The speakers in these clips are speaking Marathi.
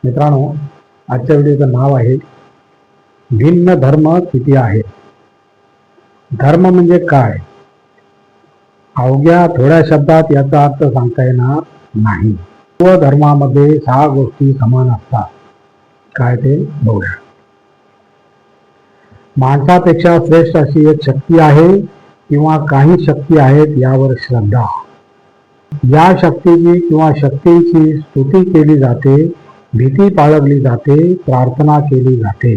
मित्रांनो, आजच्या व्हिडिओचं नाव आहे भिन्न धर्म किती आहेत. धर्म म्हणजे काय? अवघ्या थोड्या शब्दात याचा अर्थ सांगता येणार नाही. सर्व धर्मामध्ये 6 गोष्टी समान असतात. काय ते बघूया. माणसापेक्षा श्रेष्ठ अशी एक शक्ती आहे किंवा काही शक्ती आहेत यावर श्रद्धा. या शक्तीची किंवा शक्तींची स्तुती केली जाते, भीती बाळगली जाते, प्रार्थना केली जाते.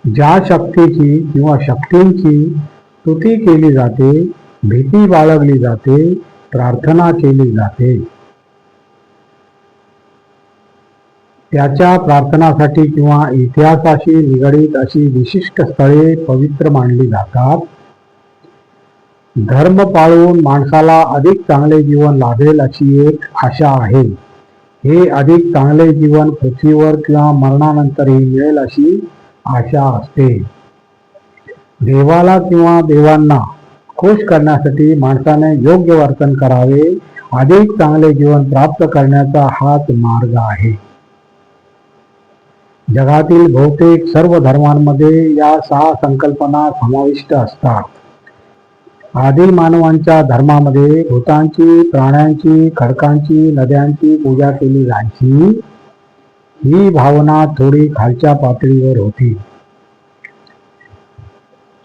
ज्या शक्तीची किंवा शक्तींची स्तुती केली जाते, भीती बाळगली जाते, प्रार्थना केली जाते, त्याच्या प्रार्थनासाठी किंवा इतिहासाशी निगडीत अशी विशिष्ट स्थळे पवित्र मानली जातात. धर्म पाळून माणसाला अधिक चांगले जीवन लाभेल अशी एक आशा आहे. हे अधिक चांगले जीवन पृथ्वीवर किंवा मरणानंतरही मिळेल अशी आशा असते. देवाला किंवा देवांना खुश करण्यासाठी माणसाने योग्य वर्तन करावे. अधिक चांगले जीवन प्राप्त करण्याचा हाच मार्ग आहे. जगातील बहुतेक सर्व धर्मांमध्ये या 6 संकल्पना समाविष्ट असतात. आदी मानवांच्या धर्मामध्ये भूतांची, प्राण्यांची, खडकांची, नद्यांची पूजा केली जायची. ही भावना थोडी खालच्या पातळीवर होती.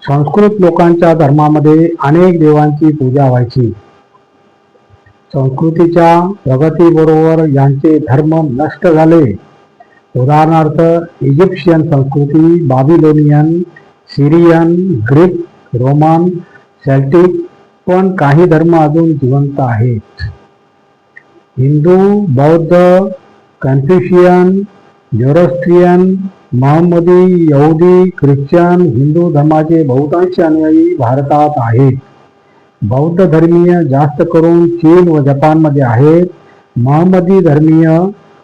संस्कृत लोकांच्या धर्मामध्ये अनेक देवांची पूजा व्हायची. संस्कृतीच्या प्रगतीबरोबर यांचे धर्म नष्ट झाले. उदाहरणार्थ इजिप्शियन संस्कृती, Babylonian, Syrian, Greek, Roman, Celtic, पण काही धर्म अजून जिवंत आहेत. हिंदू, बौद्ध, कन्फ्युशियन, झोरोस्ट्रियन, महम्मदी, यहुदी, ख्रिश्चन, हिंदू धर्माचे बहुतांश अनुयायी भारतात आहेत. बौद्ध धर्मीय जास्त करून चीन व जपानमध्ये आहेत. महम्मदी धर्मीय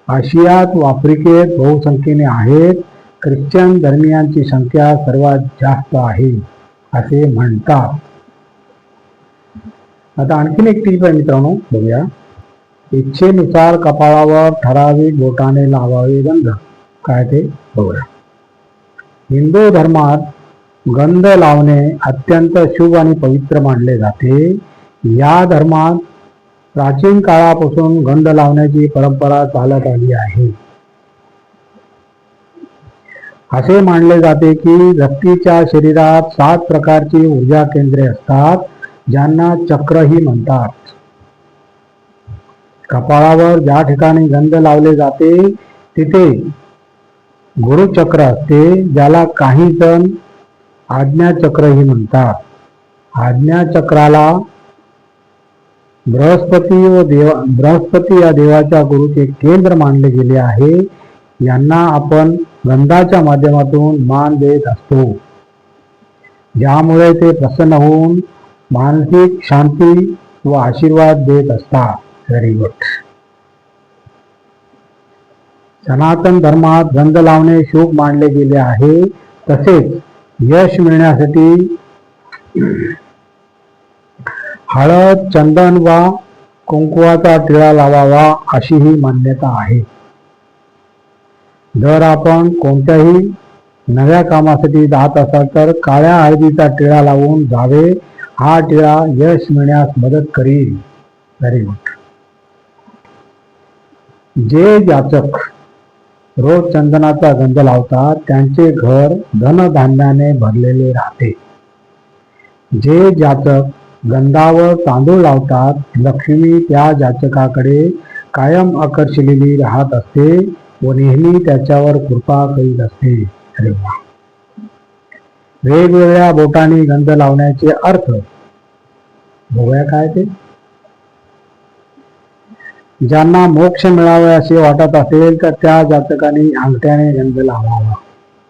आशियात व आफ्रिकेत बहुसंख्येने आहेत. ख्रिश्चन धर्मीयांची संख्या सर्वात जास्त आहे असे म्हणतात. आता आणखीन एक टीप आहे मित्रांनो, बघूया. इच्छेनुसार कपाळावर ठराविक बोटाने लावावे गंध. काय ते बघूया. हिंदू धर्मात गंध लावणे अत्यंत शुभ आणि पवित्र मानले जाते. या धर्मात प्राचीन काळापासून गंध लावण्याची परंपरा चालत आली आहे. असे मानले जाते की व्यक्तीच्या शरीरात 7 प्रकारची ऊर्जा केंद्रे असतात, ज्यांना चक्रही म्हणतात. कपाळावर ज्या ठिकाणी गंध लावले जाते तिथे गुरुचक्र असते, ज्याला काही जण आज्ञाचक्रही म्हणतात. आज्ञाचक्राला बृहस्पती या देवाच्या गुरुचे केंद्र मानले गेले आहे. यांना आपण गंधाच्या माध्यमातून मान देत असतो, ज्यामुळे ते प्रसन्न होऊन मानसिक शांती व आशीर्वाद देत असतात. Very good. सनातन धर्मात गंध लावणे शुभ मानले गेले आहे. तसेच यश मिळण्यासाठी हळद, चंदन वा कुंकवाचा टिळा लावावा अशीही मान्यता आहे. जर आपण कोणत्याही नव्या कामासाठी जात असाल तर काळ्या हळदीचा टिळा लावून जावे. हा टिळा यश मिळण्यास मदत करील. Very good. जे जातक रोज चंदनाचा गंध लावतात त्यांचे घर धनधान्याने भरलेले राहते. जे जातक गंधावर तांदूळ लावतात, लक्ष्मी त्या जातकाकडे कायम आकर्षलेली राहत असते व नेहमी त्याच्यावर कृपा करीत असते. अरे वा. वेगवेगळ्या बोटांनी गंध लावण्याचे अर्थ बघूया काय ते. ज्यांना मोक्ष मिळावे असे वाटत असेल तर त्या जातकांनी अंगठ्याने गंध लावावा.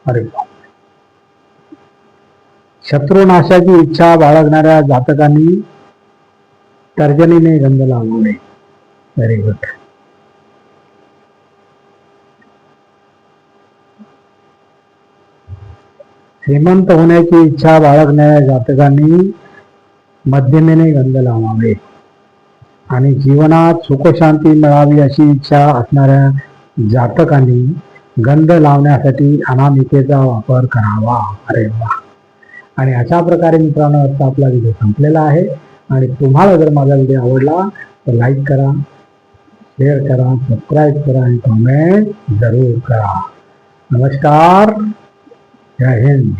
अरे वा. शत्रुनाशाची इच्छा बाळगणाऱ्या जातकांनी तर्जनीने गंध लावावे. Very good. श्रीमंत होण्याची इच्छा बाळगणाऱ्या जातकांनी मध्यमेने गंध लावावे. आणि जीवनात सुखशांती मिळावी अशी इच्छा असणाऱ्या जातकांनी गंध लावण्यासाठी अनामिकेचा वापर करावा. अरे वा. आणि अशा प्रकारे मित्रांनो आजचा आपला व्हिडिओ संपलेला आहे. आणि तुम्हाला जर माझा व्हिडिओ आवडला तर लाईक करा, शेअर करा, सबस्क्राईब करा आणि कमेंट जरूर करा. नमस्कार. जय हिंद.